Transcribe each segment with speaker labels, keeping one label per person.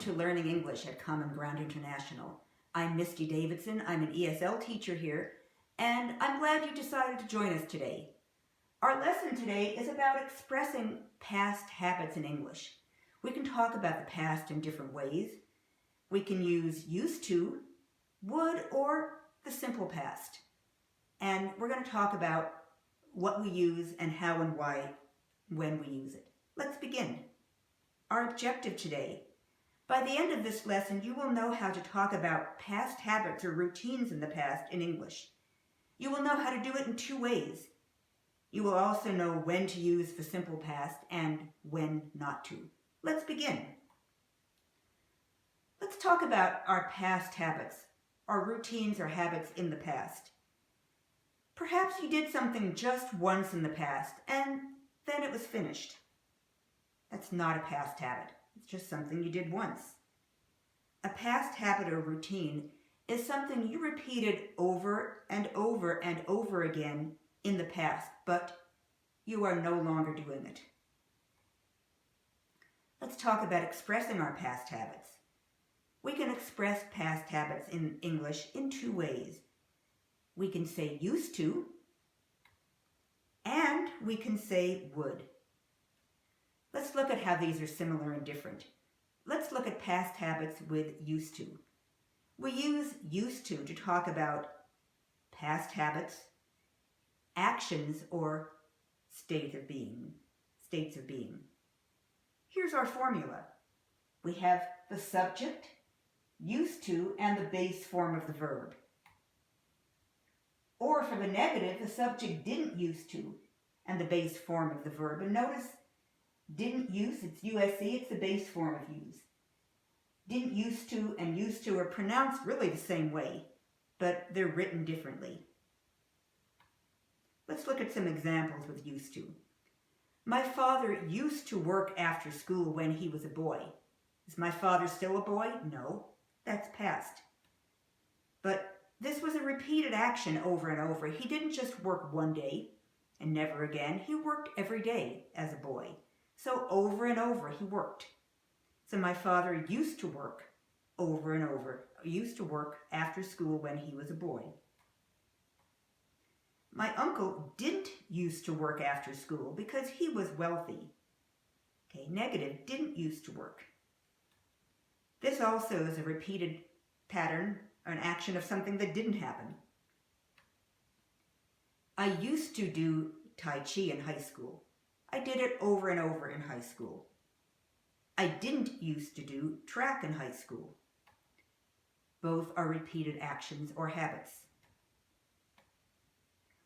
Speaker 1: to Learning English at Common Ground International. I'm Misty Davidson. I'm an ESL teacher here, and I'm glad you decided to join us today. Our lesson today is about expressing past habits in English. We can talk about the past in different ways. We can use used to, would, or the simple past. And we're going to talk about what we use and how and why when we use it. Let's begin. Our objective today. By the end of this lesson, you will know how to talk about past habits or routines in the past in English. You will know how to do it in two ways. You will also know when to use the simple past and when not to. Let's begin. Let's talk about our past habits, our routines or habits in the past. Perhaps you did something just once in the past and then it was finished. That's not a past habit. It's just something you did once. A past habit or routine is something you repeated over and over and over again in the past, but you are no longer doing it. Let's talk about expressing our past habits. We can express past habits in English in two ways. We can say used to, and we can say would. Let's look at how these are similar and different. Let's look at past habits with used to. We use used to talk about past habits, actions, or states of being. Here's our formula. We have the subject, used to, and the base form of the verb. Or for the negative, the subject didn't used to, and the base form of the verb. And notice, didn't use, it's USC, it's the base form of use. Didn't used to and used to are pronounced really the same way, but they're written differently. Let's look at some examples with used to. My father used to work after school when he was a boy. Is my father still a boy? No, that's past. But this was a repeated action over and over. He didn't just work one day and never again. He worked every day as a boy. So over and over he worked. So my father used to work over and over, used to work after school when he was a boy. My uncle didn't used to work after school because he was wealthy. Okay, negative, didn't used to work. This also is a repeated pattern, an action of something that didn't happen. I used to do Tai Chi in high school. I did it over and over in high school. I didn't used to do track in high school. Both are repeated actions or habits.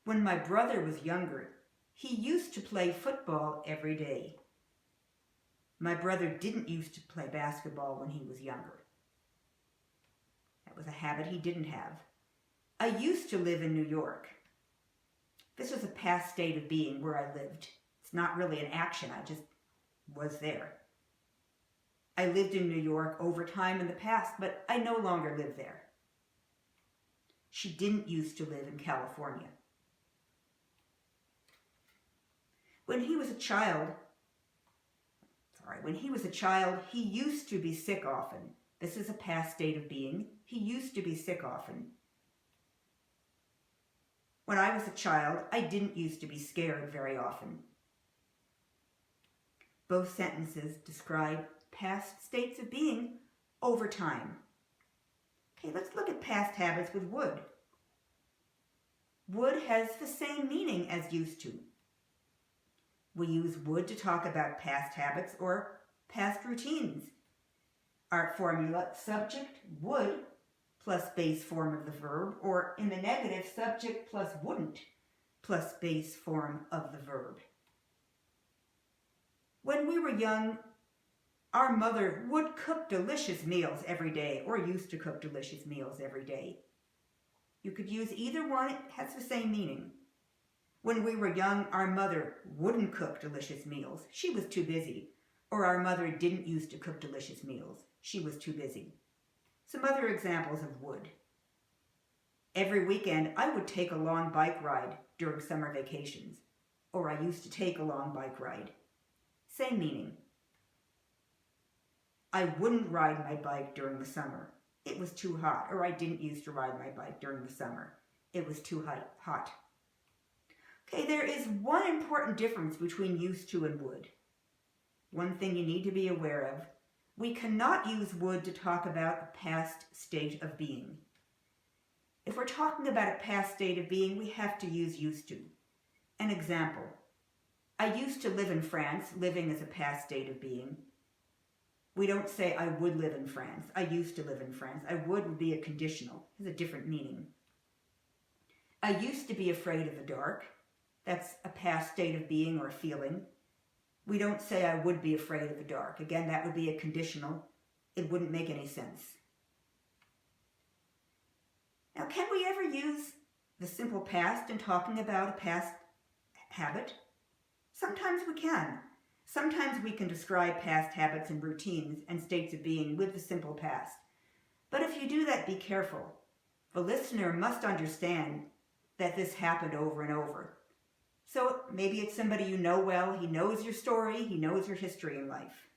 Speaker 1: When my brother was younger, he used to play football every day. My brother didn't used to play basketball when he was younger. That was a habit he didn't have. I used to live in New York. This was a past state of being where I lived. It's not really an action, I just was there. I lived in New York over time in the past, but I no longer live there. She didn't used to live in California. When he was a child, he used to be sick often. This is a past state of being. He used to be sick often. When I was a child, I didn't used to be scared very often. Both sentences describe past states of being over time. Okay, let's look at past habits with would. Would has the same meaning as used to. We use would to talk about past habits or past routines. Our formula, subject, would, plus base form of the verb, or in the negative, subject plus wouldn't, plus base form of the verb. When we were young, our mother would cook delicious meals every day, or used to cook delicious meals every day. You could use either one, it has the same meaning. When we were young, our mother wouldn't cook delicious meals. She was too busy. Or our mother didn't used to cook delicious meals. She was too busy. Some other examples of would. Every weekend, I would take a long bike ride during summer vacations. Or I used to take a long bike ride. Same meaning. I wouldn't ride my bike during the summer. It was too hot. Or I didn't used to ride my bike during the summer. It was too hot. Okay, there is one important difference between used to and would. One thing you need to be aware of. We cannot use would to talk about a past state of being. If we're talking about a past state of being, we have to use used to. An example. I used to live in France, living as a past state of being. We don't say I would live in France. I used to live in France. I would be a conditional. It has a different meaning. I used to be afraid of the dark. That's a past state of being or a feeling. We don't say I would be afraid of the dark. Again, that would be a conditional. It wouldn't make any sense. Now, can we ever use the simple past in talking about a past habit? Sometimes we can. Sometimes we can describe past habits and routines and states of being with the simple past. But if you do that, be careful. The listener must understand that this happened over and over. So maybe it's somebody you know well, he knows your story, he knows your history in life.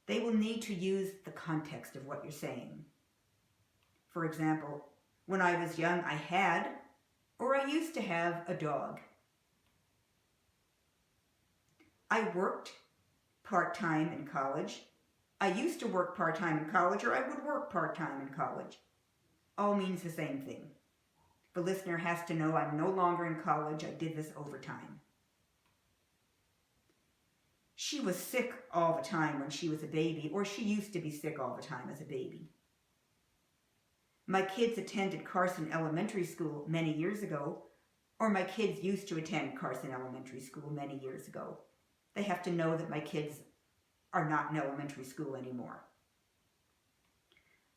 Speaker 1: They will need to use the context of what you're saying. For example, when I was young, I had, or I used to have, a dog. I worked part-time in college. I used to work part-time in college, or I would work part-time in college. All means the same thing. The listener has to know I'm no longer in college. I did this overtime. She was sick all the time when she was a baby, or she used to be sick all the time as a baby. My kids attended Carson Elementary School many years ago, or my kids used to attend Carson Elementary School many years ago. They have to know that my kids are not in elementary school anymore.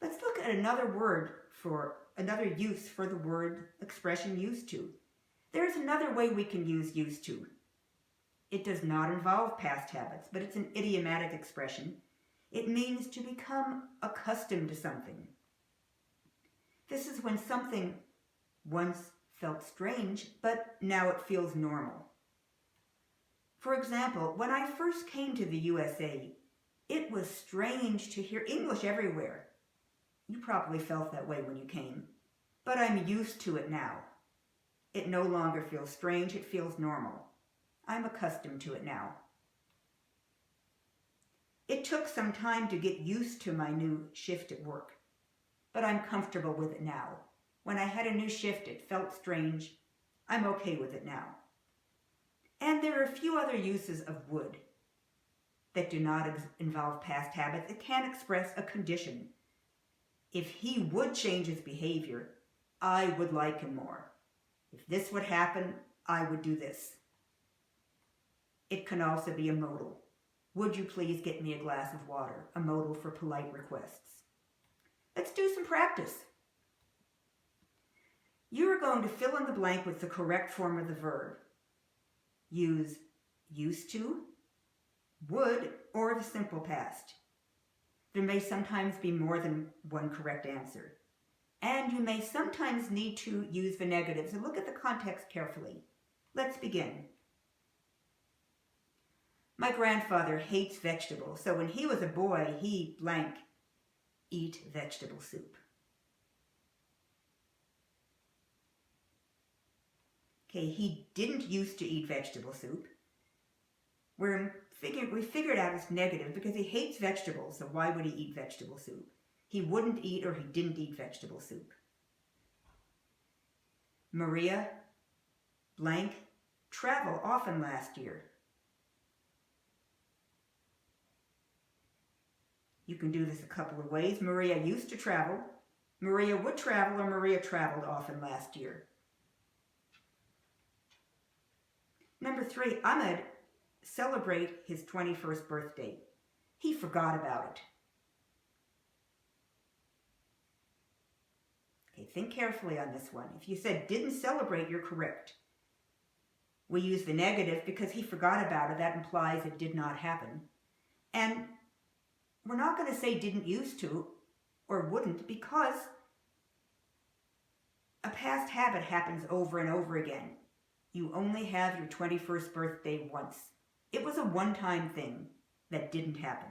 Speaker 1: Let's look at another use for the word expression used to. There's another way we can use used to. It does not involve past habits, but it's an idiomatic expression. It means to become accustomed to something. This is when something once felt strange, but now it feels normal. For example, when I first came to the USA, it was strange to hear English everywhere. You probably felt that way when you came, but I'm used to it now. It no longer feels strange, it feels normal. I'm accustomed to it now. It took some time to get used to my new shift at work, but I'm comfortable with it now. When I had a new shift, it felt strange. I'm okay with it now. And there are a few other uses of would that do not involve past habits. It can express a condition. If he would change his behavior, I would like him more. If this would happen, I would do this. It can also be a modal. Would you please get me a glass of water? A modal for polite requests. Let's do some practice. You are going to fill in the blank with the correct form of the verb. Use used to, would, or the simple past. There may sometimes be more than one correct answer. And you may sometimes need to use the negatives, and look at the context carefully. Let's begin. My grandfather hates vegetables, so when he was a boy, he blank eat vegetable soup. Okay, he didn't used to eat vegetable soup. We figured out it's negative because he hates vegetables, so why would he eat vegetable soup? He wouldn't eat or he didn't eat vegetable soup. Maria, blank, travel often last year. You can do this a couple of ways. Maria used to travel, Maria would travel, or Maria traveled often last year. Number 3, Ahmed celebrate his 21st birthday. He forgot about it. Okay, think carefully on this one. If you said didn't celebrate, you're correct. We use the negative because he forgot about it. That implies it did not happen. And we're not going to say didn't used to or wouldn't because a past habit happens over and over again. You only have your 21st birthday once. It was a one-time thing that didn't happen.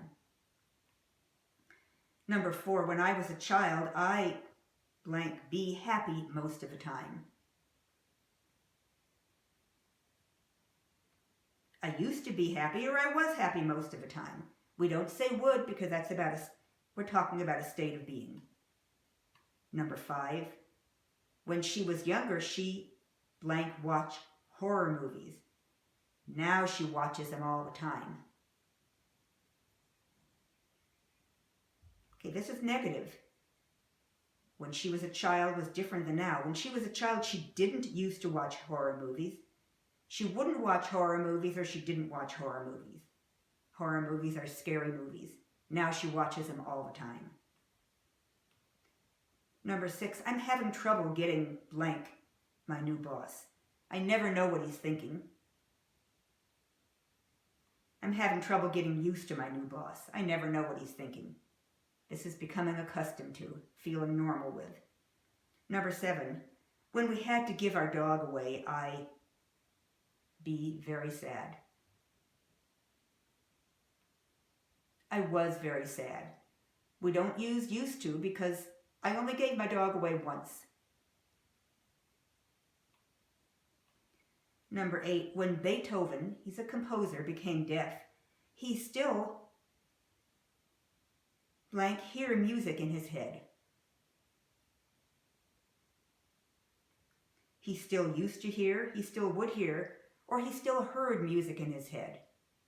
Speaker 1: Number 4, when I was a child, I blank be happy most of the time. I used to be happy, or I was happy most of the time. We don't say would because we're talking about a state of being. Number 5, when she was younger, she blank watched horror movies. Now she watches them all the time. Okay, this is negative. When she was a child was different than now. When she was a child, she didn't used to watch horror movies. She wouldn't watch horror movies, or she didn't watch horror movies. Horror movies are scary movies. Now she watches them all the time. Number 6, I'm having trouble getting blank my new boss. I never know what he's thinking. I'm having trouble getting used to my new boss. I never know what he's thinking. This is becoming accustomed to, feeling normal with. Number 7, when we had to give our dog away, I be very sad. I was very sad. We don't use used to because I only gave my dog away once. Number 8, when Beethoven, he's a composer, became deaf, he still blank hear music in his head. He still used to hear, he still would hear, or he still heard music in his head.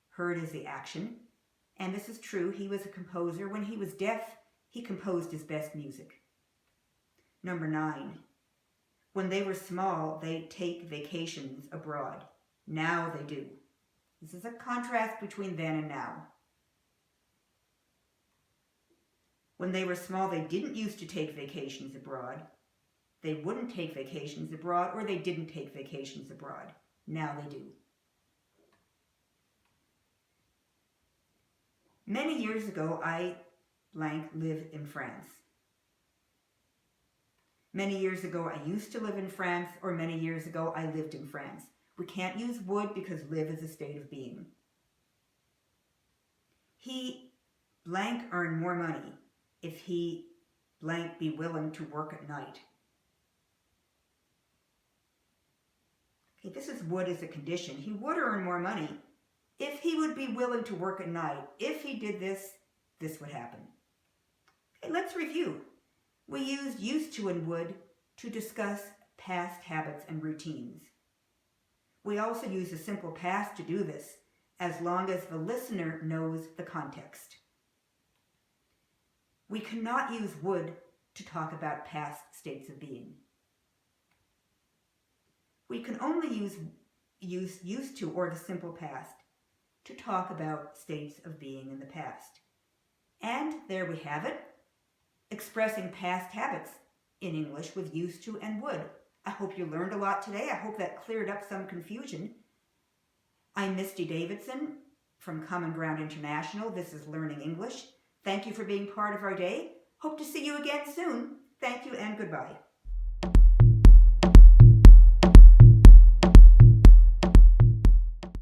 Speaker 1: Heard is the action, and this is true, he was a composer. When he was deaf, he composed his best music. Number 9, when they were small, they'd take vacations abroad. Now they do. This is a contrast between then and now. When they were small, they didn't used to take vacations abroad. They wouldn't take vacations abroad, or they didn't take vacations abroad. Now they do. Many years ago, I blank lived in France. Many years ago, I used to live in France, or many years ago, I lived in France. We can't use would because live is a state of being. He blank earn more money if he blank be willing to work at night. Okay, this is would as a condition. He would earn more money if he would be willing to work at night. If he did this, this would happen. Okay, let's review. We used to and would to discuss past habits and routines. We also use the simple past to do this, as long as the listener knows the context. We cannot use would to talk about past states of being. We can only use used to or the simple past to talk about states of being in the past. And there we have it, expressing past habits in English with used to and would. I hope you learned a lot today. I hope that cleared up some confusion. I'm Misty Davidson from Common Ground International. This is Learning English. Thank you for being part of our day. Hope to see you again soon. Thank you and goodbye.